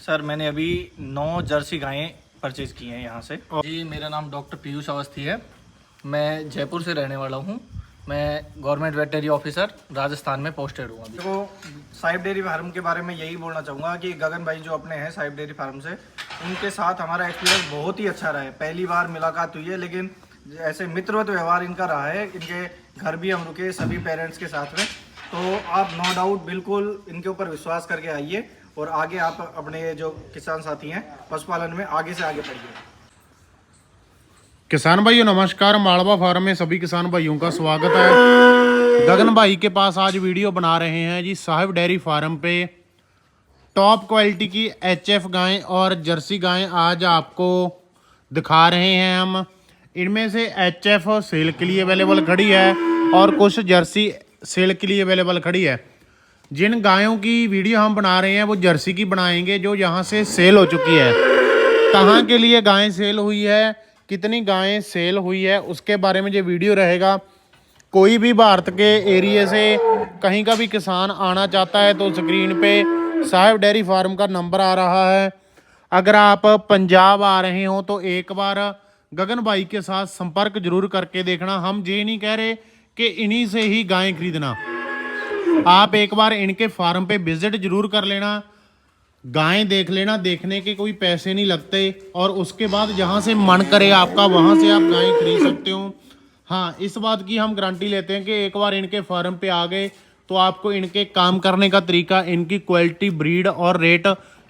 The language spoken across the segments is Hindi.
सर मैंने अभी 9 जर्सी गायें परचेज़ की हैं यहाँ से। जी मेरा नाम डॉक्टर पीयूष अवस्थी है। मैं जयपुर से रहने वाला हूँ। मैं गवर्नमेंट वेटनरी ऑफिसर राजस्थान में पोस्टेड हूँ अभी। तो साहिब डेयरी फार्म के बारे में यही बोलना चाहूँगा कि गगन भाई जो अपने हैं साहिब डेयरी फार्म से, उनके साथ हमारा एक्सपीरियंस बहुत ही अच्छा रहा है। पहली बार मुलाकात हुई है, लेकिन ऐसे मित्रवत व्यवहार इनका रहा है। इनके घर भी हम रुके सभी पेरेंट्स के साथ में। तो आप नो डाउट बिल्कुल इनके ऊपर विश्वास करके आइए और आगे आप अपने जो किसान साथी हैं पशुपालन में आगे से आगे बढ़िए। किसान भाइयों नमस्कार, मालवा फार्म में सभी किसान भाइयों का स्वागत है। गगन भाई के पास आज वीडियो बना रहे हैं जी साहिब डेयरी फार्म पे टॉप क्वालिटी की एचएफ गायें और जर्सी गायें आज आपको दिखा रहे हैं हम। इनमें से एचएफ सेल के लिए अवेलेबल खड़ी है और कुछ जर्सी सेल के लिए अवेलेबल खड़ी है। जिन गायों की वीडियो हम बना रहे हैं वो जर्सी की बनाएंगे जो यहाँ से सेल हो चुकी है। कहाँ के लिए गायें सेल हुई है, कितनी गायें सेल हुई है, उसके बारे में जो वीडियो रहेगा। कोई भी भारत के एरिया से कहीं का भी किसान आना चाहता है तो स्क्रीन पे साहिब डेयरी फार्म का नंबर आ रहा है। अगर आप पंजाब आ रहे हो तो एक बार गगन भाई के साथ संपर्क जरूर करके देखना। हम ये नहीं कह रहे कि इन्हीं से ही गायें खरीदना, आप एक बार इनके फार्म पे विजिट जरूर कर लेना, गायें देख लेना। देखने के कोई पैसे नहीं लगते और उसके बाद जहाँ से मन करे आपका वहाँ से आप गायें खरीद सकते हो। हाँ, इस बात की हम गारंटी लेते हैं कि एक बार इनके फार्म पे आ गए तो आपको इनके काम करने का तरीका, इनकी क्वालिटी, ब्रीड और रेट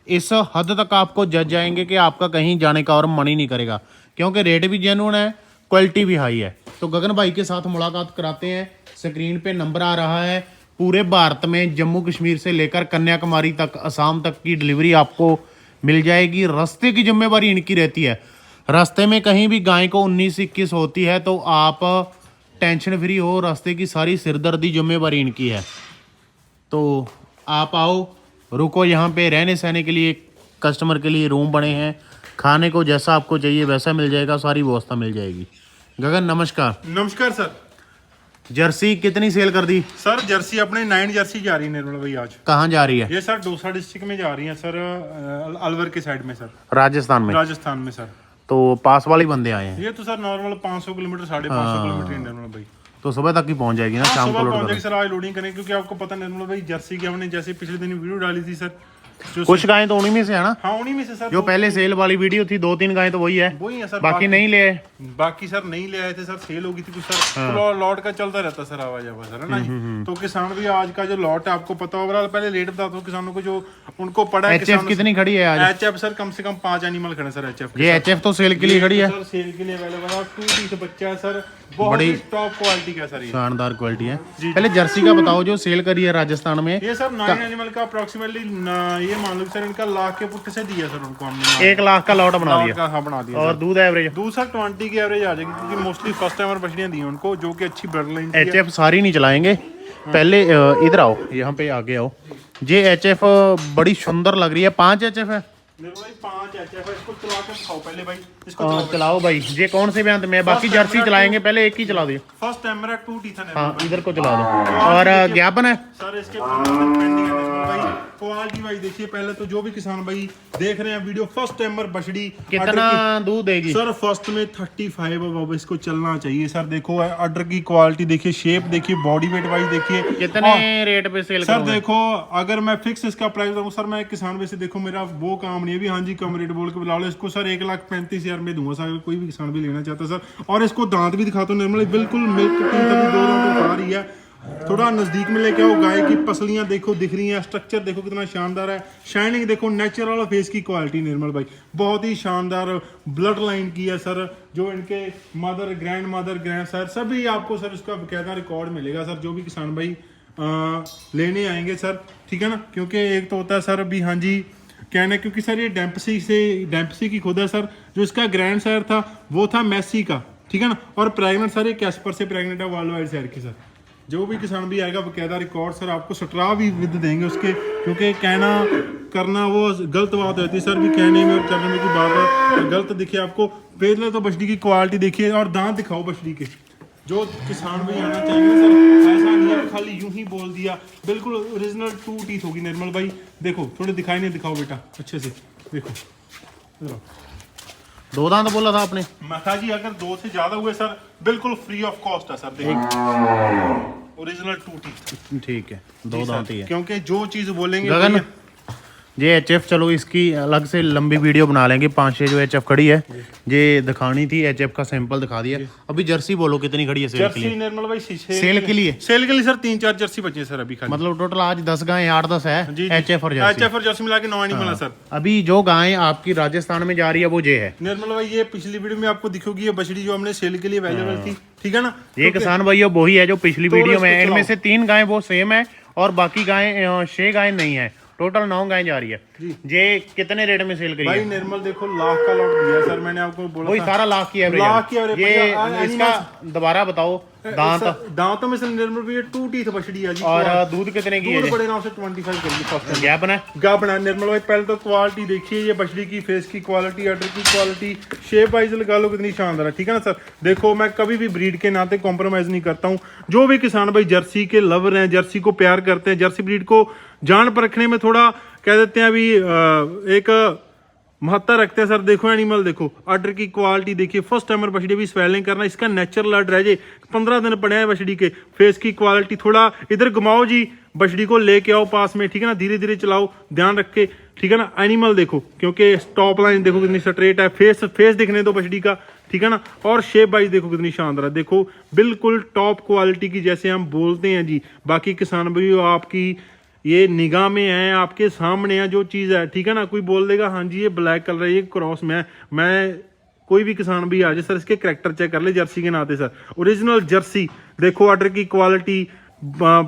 इस हद तक आपको जज जाएंगे कि आपका कहीं जाने का और मन ही नहीं करेगा, क्योंकि रेट भी जेन्युइन है, क्वालिटी भी हाई है। तो गगन भाई के साथ मुलाकात कराते हैं। स्क्रीन पे नंबर आ रहा है। पूरे भारत में जम्मू कश्मीर से लेकर कन्याकुमारी तक, असम तक की डिलीवरी आपको मिल जाएगी। रास्ते की जिम्मेवारी इनकी रहती है। रास्ते में कहीं भी गाय को 19-21 होती है तो आप टेंशन फ्री हो, रास्ते की सारी सिरदर्दी जिम्मेवारी इनकी है। तो आप आओ, रुको, यहाँ पे रहने सहने के लिए कस्टमर के लिए रूम बने हैं। खाने को जैसा आपको चाहिए वैसा मिल जाएगा, सारी व्यवस्था मिल जाएगी। गगन नमस्कार। नमस्कार सर। जर्सी कितनी सेल कर दी सर जर्सी अपने 9 जर्सी जा रही है निर्मल भाई। आज कहाँ जा रही है? ये सर दौसा डिस्ट्रिक्ट में जा रही है सर, अलवर के साइड में सर, राजस्थान में सर। तो पास वाले बंदे आए हैं। ये तो सर नॉर्मल 500 किलोमीटर 550 किलोमीटर निर्मल भाई। तो सुबह तक ही पहुंच जाएगी ना, शाम को लोड जाएगी सर। आज लोडिंग करेंगे क्योंकि आपको पता निर्मल भाई जर्सी की हमने जैसे पिछले दिन वीडियो डाली थी सर, कुछ गायें तो उन्हीं में से है ना। हाँ उन्हीं में से सर। जो पहले सेल वाली वीडियो थी 2-3 गायें तो वही है सर। बाकी नहीं ले आए। बाकी सर नहीं ले आए थे सर, सेल हो गई थी कुछ सर। तो लॉट का चलता रहता सर, आवाज सर, है ना जी। तो किसान भी आज का जो लॉट है आपको पता होगा। पहले रेट बता दो किसानों को जो उनको पड़ा है। एचएफ कितनी खड़ी है आज? एचएफ सर कम से कम 5 एनिमल खड़े सर एचएफ। ये एचएफ तो सेल के लिए खड़ी है सर, सेल के लिए अवेलेबल है। 2 पीस बच्चा है सर, बहुत ही टॉप क्वालिटी का सर, ये शानदार क्वालिटी है। पहले जर्सी का बताओ जो सेल करी है राजस्थान में। ये सर 9 एनिमल का अप्रोक्सीमेटली ये मान लो सर इनका लाख के पुट से दिया सर उनको हमने। 1 लाख का लॉट बना दिया। हाँ बना दिया। और दूध एवरेज? दूध सर 20 की एवरेज आ जाएगी क्योंकि मोस्टली फर्स्ट टाइमर बछड़ियां दी हैं उनको जो कि अच्छी ब्लड लाइन। एचएफ सारी नहीं चलाएंगे, पहले इधर आओ, यहाँ पे आगे आओ। ये एचएफ बड़ी सुंदर लग रही है। 5 एचएफ है? 5 एचएफ है। इसको चला के दिखाओ पहले भाई, इसको चलाओ भाई। ये कौन से ब्यांत में? बाकी जर्सी चलाएंगे, पहले एक ही चला दो। फर्स्ट टाइमर है 2 टीथ है। हाँ इधर को चला दो। और ज्ञापन है सर इसके पेंडिंग है भाई। क्वालिटी भाई देखिए पहले तो जो भी किसान भाई देख रहे हैं वीडियो, फर्स्ट टाइमर बछड़ी कितना दूध देगी सर? फर्स्ट में 35 अब इसको चलना चाहिए सर। देखो अडर की क्वालिटी देखिए, शेप देखिए, बॉडी वेट वाइज देखिए। कितने रेट पे सेल सर देखो अगर मैं फिक्स इसका प्राइस बताऊं सर, मैं किसान वैसे देखो मेरा वो काम नहीं है भी हाँ जी कम रेट बोल के बुला लो इसको सर। 1,35,000 में दूंगा सर, अगर कोई भी किसान भी लेना चाहता सर। और इसको दांत भी दिखाता हूँ निर्मल, बिल्कुल मिल्क टीथ अभी 2 दांत उठा रही है। थोड़ा नजदीक में लेके आओ। गाय की पसलियां देखो दिख रही हैं, स्ट्रक्चर देखो कितना शानदार है, शाइनिंग देखो, नेचुरल फेस की क्वालिटी निर्मल भाई बहुत ही शानदार ब्लड लाइन की है सर। जो इनके mother, grand mother, grand sir सभी आपको सर उसका बकायदा रिकॉर्ड मिलेगा सर, जो भी किसान भाई लेने आएंगे सर, ठीक है ना। क्योंकि एक तो होता है सर अभी हाँ जी कहना, क्योंकि सर ये डेम्पसी की खुद है सर। जो इसका ग्रैंड सर था वो था मैसी का, ठीक है ना। और प्रेगनेंट सर ये कैस्पर से प्रेगनेंट है, वर्ल्ड वाइड सर की सर। जो भी किसान भी आएगा बकायदा रिकॉर्ड सर आपको स्ट्रा भी विद देंगे उसके, क्योंकि कहना करना वो गलत बात होती है सर, भी कहने में और करने में की बात है गलत। देखिए आपको पहले तो बछड़ी की क्वालिटी देखिए और दांत दिखाओ बछड़ी के, जो किसान भी आना चाहिए सर, ऐसा नहीं है खाली यूं ही बोल दिया, बिल्कुल ओरिजिनल 2 टीथ होगी निर्मल भाई। देखो थोड़े दिखाई नहीं, दिखाओ बेटा अच्छे से, देखो इधर आओ। 2 दांत बोला था आपने? माता जी अगर 2 से ज्यादा हुए सर बिल्कुल फ्री ऑफ कॉस्ट है सर, देखो ओरिजिनल 2 टीथ। ठीक है, 2 दांत ही है। क्योंकि जो चीज बोलेंगे गगन वही- ये एचएफ, चलो इसकी अलग से लंबी वीडियो बना लेंगे। 5-6 जो एचएफ खड़ी है ये दिखानी थी, एचएफ का सैंपल दिखा दिया। अभी जर्सी बोलो कितनी खड़ी है सेल के जर्सी लिए? निर्मल भाई सेल के लिए? सेल के लिए सर 3-4 जर्सी बचे सर अभी खाली। मतलब टोटल आज 10 गायें, 8-10 है एचएफ और जर्सी। एचएफ और जर्सी मिला के 9 एनिमल है सर। अभी जो गाय आपकी राजस्थान में जा रही है वो ये है निर्मल भाई, ये पिछली वीडियो में आपको दिखेगी ये बछड़ी जो हमने सेल के लिए अवेलेबल थी, ठीक है ना। ये किसान भाई वही है जो पिछली तो वीडियो में इसको है। इनमें चलाओ। से 3 गायें वो सेम है और बाकी गायें 6 गायें नहीं है, टोटल 9 गायें जा रही है। ये कितने रेट में सेल करी भाई है? निर्मल देखो लाख का लॉट दिया सर मैंने आपको बोला वही था। सारा लाख की एवरेज लाख की average, ये भैया, इसका दोबारा बताओ दांत दांतों में से निर्मल भाई 2 टीथ बछड़ी है जी। और दूध कितने की है? दूध बड़े नाम से 25 करेगी फर्स्ट गैप ना गा बना निर्मल भाई। पहले तो क्वालिटी देखिए, ये बछड़ी की फेस की क्वालिटी, अडर की क्वालिटी, शेप वाइज लगा लो कितनी शानदार है, ठीक है ना सर। देखो मैं कभी भी ब्रीड के नाते कॉम्प्रोमाइज नहीं करता हूँ। जो भी किसान भाई जर्सी के लवर हैं, जर्सी को प्यार करते हैं, जर्सी ब्रीड को जान परखने में थोड़ा कह देते हैं अभी एक महत्ता रखते हैं सर। देखो एनिमल देखो, अडर की क्वालिटी देखिए, फर्स्ट टाइमर बछड़ी भी स्वेलिंग करना, इसका नेचुरल अडर है जी, 15 दिन पड़े हैं बछड़ी के। फेस की क्वालिटी थोड़ा इधर घुमाओ जी, बछड़ी को लेके आओ पास में, ठीक है ना, धीरे धीरे चलाओ ध्यान रख के, ठीक है ना। एनिमल देखो, क्योंकि टॉप लाइन देखो कितनी स्ट्रेट है, फेस दिखने दो बछड़ी का, ठीक है ना। और शेप वाइज देखो कितनी शानदार है, देखो बिल्कुल टॉप क्वालिटी की जैसे हम बोलते हैं जी। बाकी किसान भाई आपकी ये निगाह में है, आपके सामने है जो चीज़ है, ठीक है ना। कोई बोल देगा हाँ जी ये ब्लैक कलर है, ये क्रॉस में है, मैं कोई भी किसान भी आ जाए सर इसके करैक्टर चेक कर ले जर्सी के नाते सर। ओरिजिनल जर्सी देखो, अडर की क्वालिटी,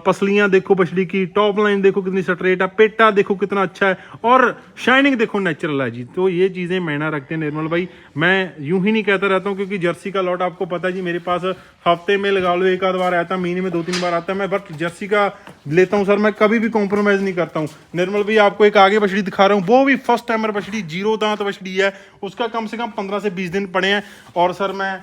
पसलियां देखो बछड़ी की, टॉप लाइन देखो कितनी स्ट्रेट है, पेटा देखो कितना अच्छा है, और शाइनिंग देखो नेचुरल है जी। तो ये चीज़ें मायना रखते हैं निर्मल भाई। मैं यूं ही नहीं कहता रहता हूँ क्योंकि जर्सी का लॉट आपको पता है जी, मेरे पास हफ्ते में लगा लो 1 आध बार आता है, महीने में 2-3 बार आता है मैं, बट जर्सी का लेता हूँ सर। मैं कभी भी कॉम्प्रोमाइज़ नहीं करता हूँ निर्मल भाई। आपको एक आगे बछड़ी दिखा रहा हूँ, वो भी फर्स्ट टाइमर बछड़ी, 0 दांत बछड़ी है, उसका कम से कम 15 से 20 दिन पड़े हैं। और सर मैं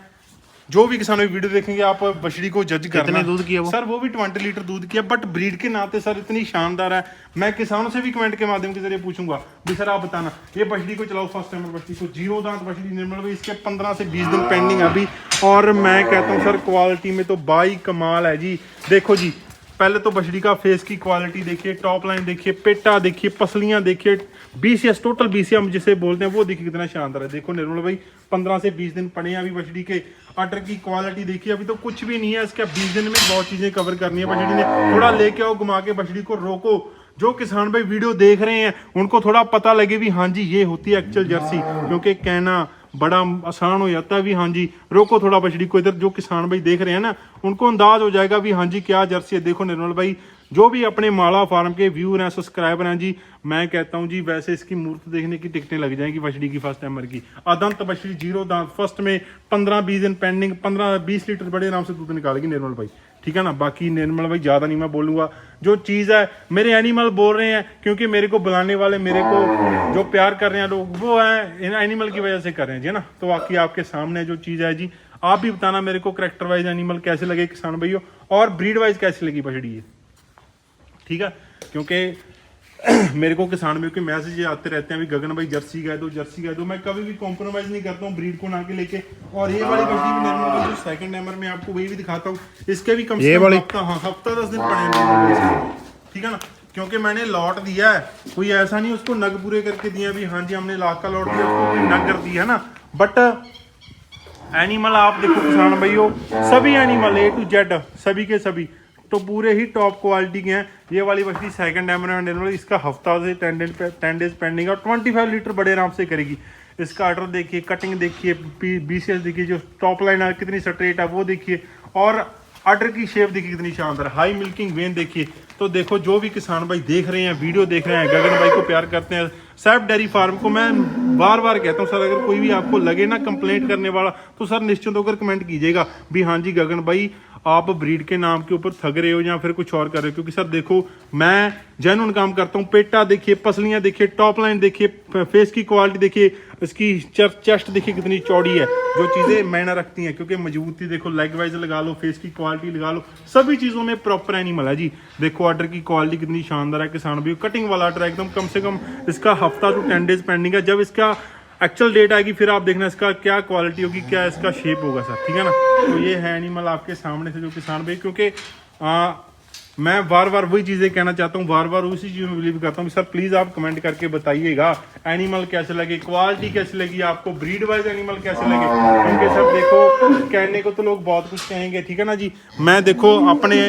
जो भी किसान वीडियो देखेंगे आप बछड़ी को जज करना। कितने दूध की है वो? सर वो भी 20 लीटर दूध की है, बट ब्रीड के नाते सर इतनी शानदार है। मैं किसानों से भी कमेंट के माध्यम के जरिए पूछूंगा भी सर आप बताना, ये बछड़ी को चलाओ फर्स्ट टाइम बछड़ी को, 0 दांत बछड़ी निर्मल भाई, इसके 15 से 20 दिन पेंडिंग अभी। और मैं कहता हूँ सर क्वालिटी में तो बाई कमाल है जी। देखो जी, पहले तो बछड़ी का फेस की क्वालिटी देखिए, टॉप लाइन देखिए, पेटा देखिए, पसलियां देखिए, बीसीएस टोटल बीसीएस हम जिसे बोलते हैं वो देखिए कितना शानदार है। देखो निर्मल भाई 15 से 20 दिन पड़े हैं अभी बछड़ी के। अटर की क्वालिटी देखिए, अभी तो कुछ भी नहीं है इसका, 20 दिन में बहुत चीजें कवर करनी है बछड़ी ने। थोड़ा लेके आओ घुमा के, बछड़ी को रोको। जो किसान भाई वीडियो देख रहे हैं उनको थोड़ा पता लगे भी हाँ जी ये होती है एक्चुअल जर्सी, क्योंकि कहना बड़ा आसान हो जाता है भी हाँ जी। रोको थोड़ा बछड़ी को इधर, जो किसान भाई देख रहे हैं ना उनको अंदाज हो जाएगा भी हाँ जी क्या जर्सी है। देखो निर्मल भाई, जो भी अपने माला फार्म के व्यूअर हैं, सब्सक्राइबर हैं जी, मैं कहता हूं जी वैसे इसकी मूर्त देखने की टिकटें लग जाएंगी बछड़ी की फर्स्ट टाइमर की। अदंत बछड़ी, 0 दांत, फर्स्ट में 15-20 दिन पेंडिंग, 15-20 लीटर बड़े आराम से दूध निकालेगी निर्मल भाई, ठीक है ना। बाकी निर्मल भाई ज़्यादा नहीं मैं बोलूँगा, जो चीज़ है मेरे एनिमल बोल रहे हैं क्योंकि मेरे को बुलाने वाले, मेरे को जो प्यार कर रहे हैं लोग, वो है एनिमल की वजह से कर रहे हैं जी ना। तो बाकी आपके सामने जो चीज़ है जी, आप भी बताना मेरे को करेक्टर वाइज एनिमल कैसे लगे किसान भाइयों, और ब्रीड वाइज कैसी लगी बछड़ी ये, ठीक है। क्योंकि मेरे को किसान भाइयों के मैसेज आते रहते हैं भी गगन भाई जर्सी कह दो, जर्सी कह दो। मैं कभी भी कॉम्प्रोमाइज नहीं करता हूँ ब्रीड को ना के लेके। और ये वाली बछड़ी भी निर्मल भाई जो सेकंड टाइमर में आपको वही भी दिखाता हूँ, इसके भी कम से कम हफ्ता 10 दिन पड़े हैं, ठीक है ना। क्योंकि मैंने लॉट दिया है, कोई ऐसा नहीं उसको नग पूरे करके दिया भी हाँ जी हमने लाख का लॉट दिया उसको कोई नग कर दिया है ना। बट एनिमल आप देखो किसान भाइयों, सभी एनिमल A to Z सभी के सभी तो पूरे ही टॉप क्वालिटी के हैं। ये वाली बछड़ी सेकंड टाइमर में, इसका हफ्ता से 10 डेज पेंडिंग और 25 लीटर बड़े आराम से करेगी। इसका अडर देखिए, कटिंग देखिए, बीसीएस देखिए, जो टॉप लाइन है कितनी स्ट्रेट है वो देखिए, और अडर की शेप देखिए कितनी शानदार, हाई मिल्किंग वेन देखिए। तो देखो जो भी किसान भाई देख रहे हैं, वीडियो देख रहे हैं, गगन भाई को प्यार करते हैं, सैफ डेयरी फार्म को मैं बार बार कहता हूं सर, अगर कोई भी आपको लगे ना कंप्लेंट करने वाला तो सर निश्चिंत होकर कमेंट कीजिएगा भी हाँ जी गगन भाई आप ब्रीड के नाम के ऊपर ठग रहे हो या फिर कुछ और कर रहे हो। क्योंकि सर देखो मैं जेन्युइन काम करता हूँ। पेटा देखिए, पसलियाँ देखिए, टॉप लाइन देखिए, फेस की क्वालिटी देखिए, इसकी चेस्ट देखिए कितनी चौड़ी है, जो चीज़ें मायने रखती हैं। क्योंकि मजबूती देखो, लेग वाइज लगा लो, फेस की क्वालिटी लगा लो, सभी चीज़ों में प्रॉपर एनिमल है जी। देखो ऑर्डर की क्वालिटी कितनी शानदार है। किसान भी कटिंग वाला ऑर्डर एकदम, कम से कम इसका हफ्ता टू 10 डेज पेंडिंग है। जब इसका एक्चुअल डेट आएगी फिर आप देखना इसका क्या क्वालिटी होगी, क्या इसका शेप होगा सर, ठीक है ना। तो ये है एनिमल आपके सामने से जो किसान भाई, क्योंकि मैं बार बार वही चीज़ें कहना चाहता हूँ, बार बार उसी चीज़ में बिलीव करता हूँ। सर प्लीज़ आप कमेंट करके बताइएगा एनिमल कैसे लगे, क्वालिटी कैसे लगी आपको, ब्रीड वाइज एनिमल कैसे लगे। क्योंकि सर देखो कहने को तो लोग बहुत कुछ कहेंगे, ठीक है ना जी। मैं देखो अपने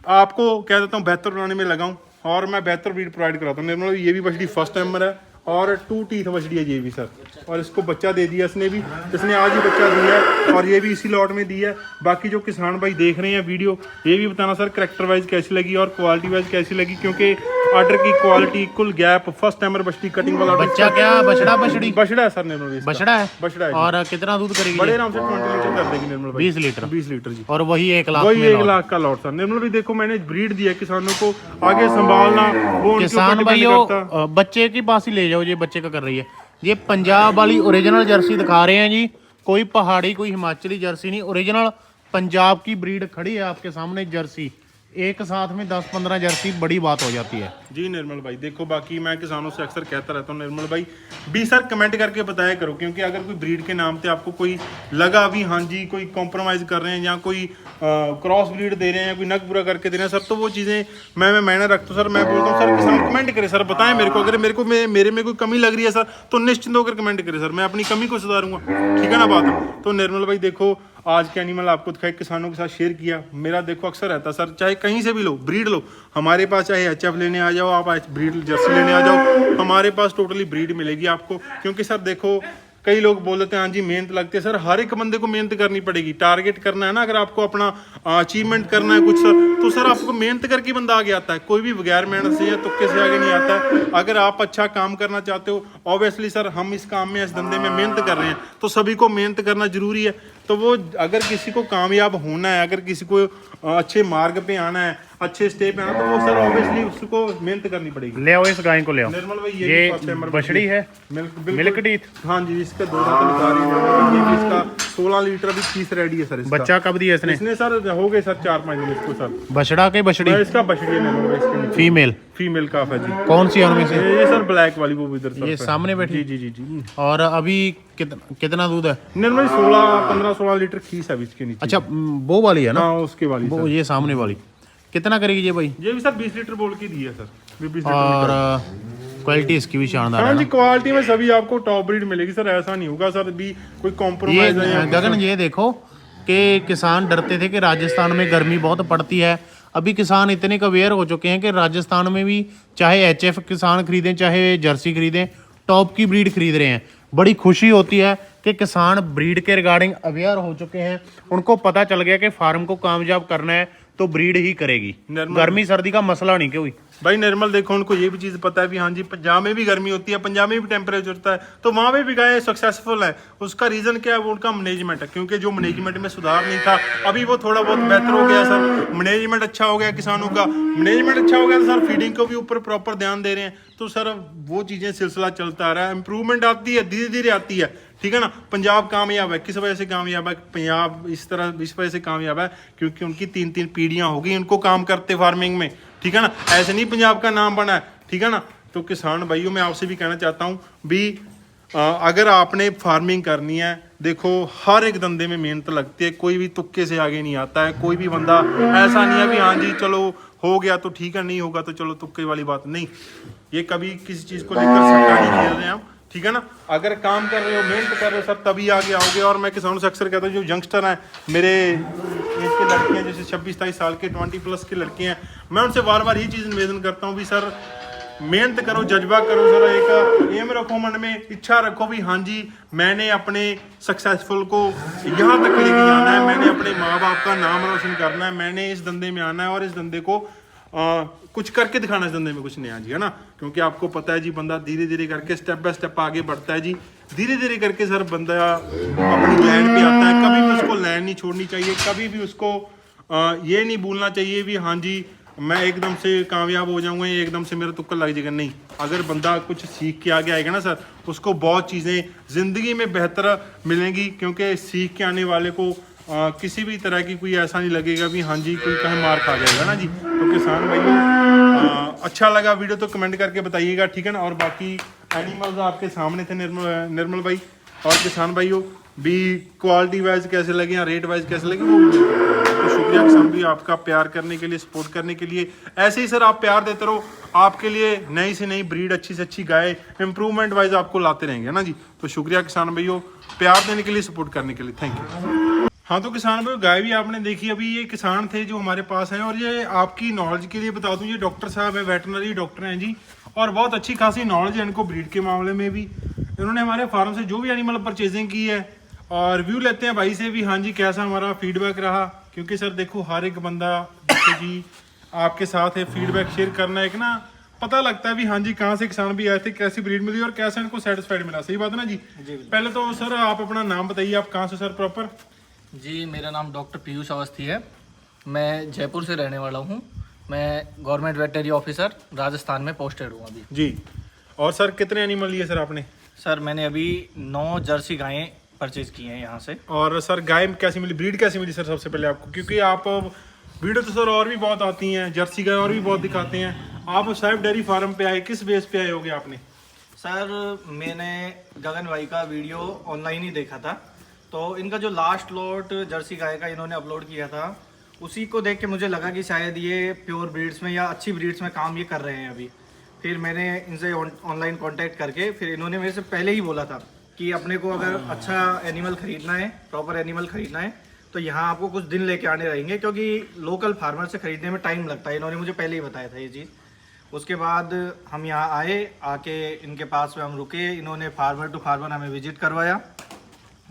आपको कह देता हूँ बेहतर बनाने में लगाऊँ और मैं बेहतर ब्रीड प्रोवाइड कराता हूँ। निर्मल ये भी बछड़ी फर्स्ट टाइमर है और 2 टीथ बछड़ी है ये भी सर। और इसको बच्चा दे दिया इसने भी, इसने आज ही बच्चा दिया है और ये भी इसी लॉट में दिया है। बाकी जो किसान भाई देख रहे हैं वीडियो, ये भी बताना सर करेक्टर वाइज कैसी लगी और क्वालिटी वाइज कैसी लगी। क्योंकि ऑर्डर की क्वालिटी कुल गैप, फर्स्ट टाइमर बछड़ी, कटिंग वाला बच्चा क्या बछड़ा बछड़ी बछड़ा है सर निर्मल, बछड़ा है। बछड़ा है और कितना दूध करेगी? बड़े आराम से 20 लीटर कर देगी निर्मल भाई। 20 लीटर 20 लीटर जी। और वही 1 लाख वही में 1 लाख का लॉट सर। निर्मल भाई देखो मैंने ब्रीड दिया किसानों को, आगे संभालना वो उनके किसान ऊपर भाई डिपेंड करता। बच्चे के पास ही ले जाओ, ये बच्चे का कर रही है। ये पंजाब वाली ओरिजिनल जर्सी दिखा रहे हैं जी, कोई पहाड़ी कोई हिमाचली जर्सी नहीं, ओरिजिनल पंजाब की ब्रीड खड़ी है आपके सामने जर्सी। एक साथ में 10-15 जर्सी बड़ी बात हो जाती है जी निर्मल भाई। देखो बाकी मैं किसानों से अक्सर कहता रहता हूँ निर्मल भाई भी सर कमेंट करके बताया करो। क्योंकि अगर कोई ब्रीड के नाम पे आपको कोई लगा भी हाँ जी कोई कॉम्प्रोमाइज़ कर रहे हैं या कोई क्रॉस ब्रीड दे रहे हैं, कोई नग पूरा करके दे रहे हैं सर, तो वो चीज़ें मैं मायने रखता हूँ सर। मैं बोलता हूँ सर किसान कमेंट करे सर, बताएं मेरे को, अगर मेरे में कोई कमी लग रही है सर तो निश्चिंत होकर कमेंट करे सर, मैं अपनी कमी को सुधारूंगा, ठीक है ना बात। तो निर्मल भाई देखो आज के एनिमल आपको दिखाए, किसानों के साथ शेयर किया। मेरा देखो अक्सर रहता सर, चाहे कहीं से भी लो ब्रीड लो, हमारे पास चाहे HF लेने आ जाओ, आप ब्रीड जर्सी लेने आ जाओ, हमारे पास टोटली ब्रीड मिलेगी आपको। क्योंकि सर देखो कई लोग बोल देते हैं हाँ जी मेहनत लगती है सर, हर एक बंदे को मेहनत करनी पड़ेगी। टारगेट करना है ना, अगर आपको अपना अचीवमेंट करना है कुछ सर, तो सर आपको मेहनत करके बंदा आगे आता है, कोई भी बगैर मेहनत से या तुक्के से आगे नहीं आता है। अगर आप अच्छा काम करना चाहते हो, ऑब्वियसली सर हम इस काम में, इस धंधे में मेहनत कर रहे हैं, तो सभी को मेहनत करना जरूरी है। तो वो अगर किसी को कामयाब होना है, अगर किसी को अच्छे मार्ग पे आना है, अच्छे स्टेप पे आना, तो वो सर ऑब्वियसली उसको मेहनत करनी पड़ेगी। ले आओ इस गाय को ले आओ। निर्मल भाई ये बछड़ी है, मिल्क टीथ। हाँ जी इसका 2 दांत निकाल रही है। ये भी इसका 16 लीटर अभी पीस रेडी है सर। इसका बच्चा कब दिया इसने? इसने सर हो गए सर 4-5 दिन इसको सर। बछड़ा के बछड़ी? इसका बछड़ी है, फीमेल। फीमेल काफ है जी। कौन सी उनमें से? ये सर ब्लैक वाली वो इधर सर ये सामने बैठी? जी जी जी जी। और अभी कितना दूध है? निर्मल 15-16 लीटर खीस है इसके नीचे। अच्छा वो वाली है ना? हाँ उसके वाली वो ये सामने वाली कितना करेगी ये भाई? ये भी सर 20 लीटर बोल के दी है सर। 20 लीटर और क्वालिटी इसकी भी शानदार हाँ है जी, ना? क्वालिटी में सभी आपको टॉप ब्रीड मिलेगी सर, ऐसा नहीं होगा सर भी कोई कॉम्प्रोमाइज है या गगन ये देखो कि किसान डरते थे कि राजस्थान में गर्मी बहुत पड़ती है, अभी किसान इतने का अवेयर हो चुके हैं कि राजस्थान में भी चाहे HF किसान खरीदें चाहे जर्सी खरीदें, टॉप की ब्रीड खरीद रहे हैं। बड़ी खुशी होती है कि किसान ब्रीड के रिगार्डिंग अवेयर हो चुके हैं, उनको पता चल गया कि फार्म को कामयाब करना है तो ब्रीड ही करेगी, गर्मी सर्दी का मसला नहीं कोई। भाई निर्मल देखो उनको ये भी चीज़ पता है भी हाँ जी पंजाब में भी गर्मी होती है, पंजाब में भी टेम्परेचर होता है, तो वहाँ पे भी गाय सक्सेसफुल है। उसका रीज़न क्या है? वो उनका मैनेजमेंट है। क्योंकि जो मैनेजमेंट में सुधार नहीं था, अभी वो थोड़ा बहुत बेहतर हो गया सर। मैनेजमेंट अच्छा हो गया किसानों का, मैनेजमेंट अच्छा हो गया तो सर फीडिंग को भी ऊपर प्रॉपर ध्यान दे रहे हैं, तो सर वो चीज़ें सिलसिला चलता आ रहा है। इंप्रूवमेंट आती है, धीरे धीरे आती है, ठीक है ना। पंजाब कामयाब है, किस वजह से कामयाब है? पंजाब इस वजह से कामयाब है क्योंकि उनकी 3-3 पीढ़ियाँ हो गई उनको काम करते फार्मिंग में, ठीक है ना। ऐसे नहीं पंजाब का नाम बना है, ठीक है ना। तो किसान भाइयों मैं आपसे भी कहना चाहता हूँ भी अगर आपने फार्मिंग करनी है, देखो हर एक धंधे में मेहनत लगती है, कोई भी तुक्के से आगे नहीं आता है। कोई भी बंदा ऐसा नहीं है भी हाँ जी चलो हो गया तो ठीक है, नहीं होगा तो चलो तुक्के वाली बात नहीं। ये कभी किसी चीज़ को लेकर सट्टा नहीं खेल रहे हैं हम, ठीक है ना। अगर काम कर रहे हो, मेहनत कर रहे हो सर, तभी आगे आओगे। और मैं किसानों से अक्सर कहता हूँ जो यंगस्टर हैं, मेरे एज के लड़के हैं, जैसे 26-27 साल के 20+ के लड़के हैं, मैं उनसे बार बार यही चीज़ निवेदन करता हूँ भी सर मेहनत करो, जज्बा करो, सर एक एम रखो मन में, इच्छा रखो भी हाँ जी मैंने अपने सक्सेसफुल को यहाँ तक लेके जाना है, मैंने अपने माँ बाप का नाम रोशन करना है, मैंने इस धंधे में आना है और इस धंधे को कुछ करके दिखाना, इस धंधे में कुछ नया जी, है ना। क्योंकि आपको पता है जी बंदा धीरे धीरे करके स्टेप बाय स्टेप आगे बढ़ता है जी, धीरे धीरे करके सर बंदा अपनी लैंड पे आता है। कभी भी उसको लैंड नहीं छोड़नी चाहिए, कभी भी उसको ये नहीं भूलना चाहिए भी हाँ जी मैं एकदम से कामयाब हो जाऊंगा, ये एकदम से मेरा तुक्का लग जाएगा, नहीं। अगर बंदा कुछ सीख के आगे आएगा ना सर, उसको बहुत चीज़ें ज़िंदगी में बेहतर मिलेंगी, क्योंकि सीख के आने वाले को किसी भी तरह की कोई ऐसा नहीं लगेगा भी हाँ जी कोई कहीं मार खा जाएगा ना जी। तो किसान भाइयों अच्छा लगा वीडियो तो कमेंट करके बताइएगा, ठीक है ना। और बाकी एनिमल्स आपके सामने थे निर्मल भाई और किसान भाइयों भी, क्वालिटी वाइज कैसे लगे या रेट वाइज कैसे लगे वो तो शुक्रिया किसान भाई आपका प्यार करने के लिए, सपोर्ट करने के लिए। ऐसे ही सर आप प्यार देते रहो, आपके लिए नई से नई ब्रीड, अच्छी से अच्छी गाय इंप्रूवमेंट वाइज आपको लाते रहेंगे ना जी। तो शुक्रिया किसान भाइयों प्यार देने के लिए, सपोर्ट करने के लिए, थैंक यू। हाँ तो किसान भाई गाय भी आपने देखी, अभी ये किसान थे जो हमारे पास हैं, और ये आपकी नॉलेज के लिए बता दूं, ये डॉक्टर साहब है, वेटनरी डॉक्टर हैं जी, और बहुत अच्छी खासी नॉलेज है इनको ब्रीड के मामले में भी। इन्होंने हमारे फार्म से जो भी एनिमल परचेजिंग की है, और रिव्यू लेते हैं भाई से भी हाँ जी कैसा हमारा फीडबैक रहा, क्योंकि सर देखो हर एक बंदा जैसे जी आपके साथ है, फीडबैक शेयर करना एक ना पता लगता है भी हाँ जी कहाँ से किसान भी आए थे, कैसी ब्रीड मिली और कैसा इनको सेटिस्फाइड मिला। सही बात है ना जी। पहले तो सर आप अपना नाम बताइए, आप कहाँ से सर प्रॉपर? जी मेरा नाम डॉक्टर पीयूष अवस्थी है, मैं जयपुर से रहने वाला हूँ। मैं गवर्नमेंट वेटनरी ऑफिसर राजस्थान में पोस्टेड हूँ अभी जी। और सर कितने एनिमल लिए सर आपने? सर मैंने अभी 9 जर्सी गायें परचेज की हैं यहाँ से। और सर गाय कैसी मिली, ब्रीड कैसी मिली सर सबसे पहले आपको? क्योंकि आप वीडियो तो सर और भी बहुत आती हैं, जर्सी गाय और भी बहुत दिखाते हैं, आप साहिब डेयरी फार्म पे आए, किस बेस पे आए होगे आपने? सर मैंने गगन भाई का वीडियो ऑनलाइन ही देखा था, तो इनका जो लास्ट लॉट जर्सी गाय का इन्होंने अपलोड किया था, उसी को देख के मुझे लगा कि शायद ये प्योर ब्रीड्स में या अच्छी ब्रीड्स में काम ये कर रहे हैं अभी। फिर मैंने इनसे ऑनलाइन कांटेक्ट करके, फिर इन्होंने मेरे से पहले ही बोला था कि अपने को अगर अच्छा एनिमल खरीदना है, प्रॉपर एनिमल खरीदना है, तो यहाँ आपको कुछ दिन लेके आने रहेंगे, क्योंकि लोकल फार्मर से खरीदने में टाइम लगता है। इन्होंने मुझे पहले ही बताया था ये चीज़। उसके बाद हम यहाँ आए, आके इनके पास में हम रुके, इन्होंने फार्मर टू फार्मर हमें विजिट करवाया,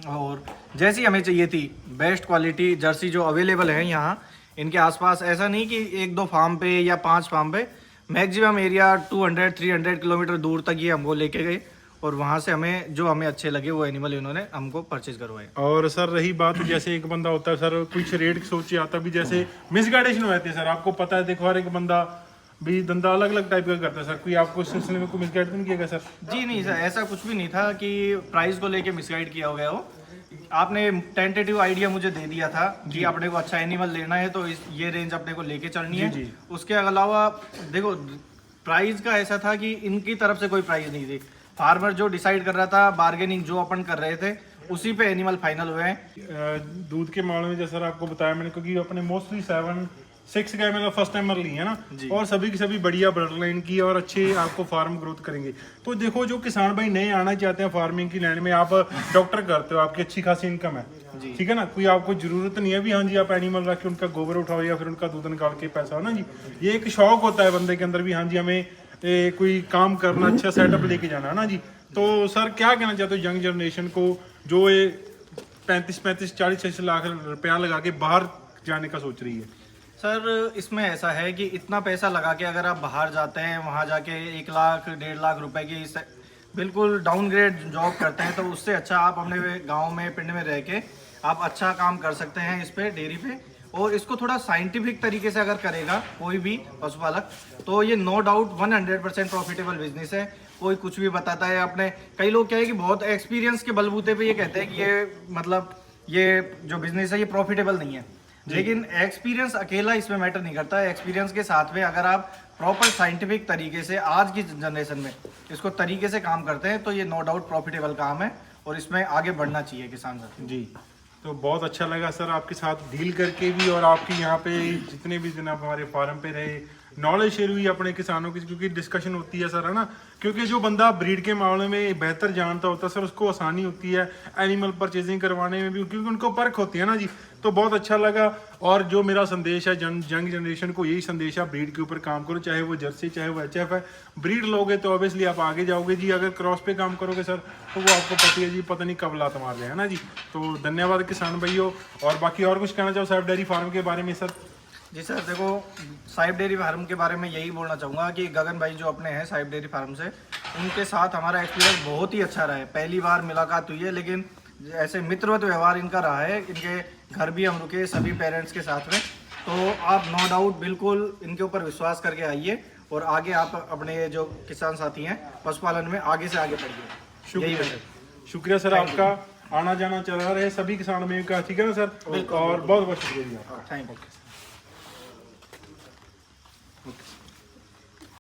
और जैसी हमें चाहिए थी बेस्ट क्वालिटी जर्सी जो अवेलेबल है यहाँ इनके आसपास, ऐसा नहीं कि 1-2 फार्म पे या 5 फार्म पे, मैक्सिमम एरिया 200-300 किलोमीटर दूर तक ये हमको लेके गए, और वहाँ से हमें जो हमें अच्छे लगे वो एनिमल इन्होंने हमको परचेज करवाए। और सर रही बात, जैसे एक बंदा होता है सर कुछ रेट सोच आता भी, जैसे मिसगाइडेशन हो जाती है सर, आपको पता है देखो हर एक बंदा भी धंधा अलग अलग टाइप का करता है सर, कोई आपको इस सिलसिले में कोई मिसगाइड नहीं किया सर? जी नहीं सर, ऐसा कुछ भी नहीं था कि प्राइस को लेके मिसगाइड किया गया हो। आपने टेंटेटिव आइडिया मुझे दे दिया था कि अपने को अच्छा एनिमल लेना है तो ये रेंज अपने को लेके चलनी है। उसके अलावा देखो प्राइस का ऐसा था कि इनकी तरफ से कोई प्राइस नहीं थी, फार्मर जो डिसाइड कर रहा था, बार्गेनिंग जो अपन कर रहे थे, उसी पे एनिमल फाइनल हुए हैं। दूध के मामले में जैसा सर आपको बताया मैंने, क्योंकि अपने मोस्टली 7-6 गाय मतलब फर्स्ट टाइमर ली है ना, और सभी की सभी बढ़िया ब्लड लाइन की और अच्छे आपको फार्म ग्रोथ करेंगे। तो देखो जो किसान भाई नए आना चाहते हैं फार्मिंग की लाइन में, आप डॉक्टर करते हो, आपकी अच्छी खासी इनकम है, ठीक है ना, कोई आपको जरूरत नहीं है भी हाँ जी आप एनिमल रख के उनका गोबर उठाओ या फिर उनका दूध निकाल के पैसा हो ना जी। ये एक शौक होता है बंदे के अंदर भी हाँ जी हमें कोई काम करना, अच्छा सेटअप लेके जाना है ना जी। तो सर क्या कहना चाहते हो यंग जनरेशन को जो ये 35-40 46 लाख रुपया लगा के बाहर जाने का सोच रही है? सर इसमें ऐसा है कि इतना पैसा लगा के अगर आप बाहर जाते हैं, वहाँ जाके 1 लाख 1.5 लाख रुपए की बिल्कुल डाउनग्रेड जॉब करते हैं, तो उससे अच्छा आप अपने गांव में पिंड में रह के आप अच्छा काम कर सकते हैं इस पे, डेयरी पे। और इसको थोड़ा साइंटिफिक तरीके से अगर करेगा कोई भी पशुपालक, तो ये नो डाउट 100% प्रॉफिटेबल बिजनेस है। कोई कुछ भी बताता है, अपने कई लोग क्या है कि बहुत एक्सपीरियंस के बलबूते पे ये कहते हैं कि ये मतलब ये जो बिजनेस है ये प्रॉफिटेबल नहीं है, लेकिन एक्सपीरियंस अकेला इसमें मैटर नहीं करता है। एक्सपीरियंस के साथ में अगर आप प्रॉपर साइंटिफिक तरीके से आज की जनरेशन में इसको तरीके से काम करते हैं, तो ये नो डाउट प्रॉफिटेबल काम है और इसमें आगे बढ़ना चाहिए किसान साथी जी। तो बहुत अच्छा लगा सर आपके साथ डील करके भी, और आपकी यहाँ पे जितने भी दिन आप हमारे फार्म पे रहे, नॉलेज शेयर हुई अपने किसानों की, क्योंकि डिस्कशन होती है सर है ना, क्योंकि जो बंदा ब्रीड के मामले में बेहतर जानता होता है सर उसको आसानी होती है एनिमल परचेजिंग करवाने में भी, क्योंकि उनको परख होती है ना जी। तो बहुत अच्छा लगा। और जो मेरा संदेश है यंग जनरेशन को यही संदेश है, ब्रीड के ऊपर काम करो, चाहे वो जर्सी चाहे वो HF है। ब्रीड लोगे तो ऑब्वियसली आप आगे जाओगे जी, अगर क्रॉस पे काम करोगे सर तो वो आपको पता है जी, पता नहीं कब लात मार है ना जी। तो धन्यवाद किसान भाइयों। और बाकी और कुछ कहना चाहो साहिब डेयरी फार्म के बारे में सर? जी सर, देखो साहिब डेयरी फार्म के बारे में यही बोलना चाहूँगा कि गगन भाई जो अपने हैं साहिब डेयरी फार्म से, उनके साथ हमारा एक्सपीरियंस बहुत ही अच्छा रहा है। पहली बार मुलाकात हुई है, लेकिन ऐसे मित्रवत व्यवहार इनका रहा है। इनके घर भी हम रुके सभी पेरेंट्स के साथ में, तो आप नो डाउट बिल्कुल इनके ऊपर विश्वास करके आइए और आगे आप अपने जो किसान साथी हैं पशुपालन में आगे से आगे बढ़िए। यही वजह। शुक्रिया सर आपका, आना जाना चला रहे सभी किसान मेल का, ठीक है ना सर, और बहुत बहुत शुक्रिया। Thank you.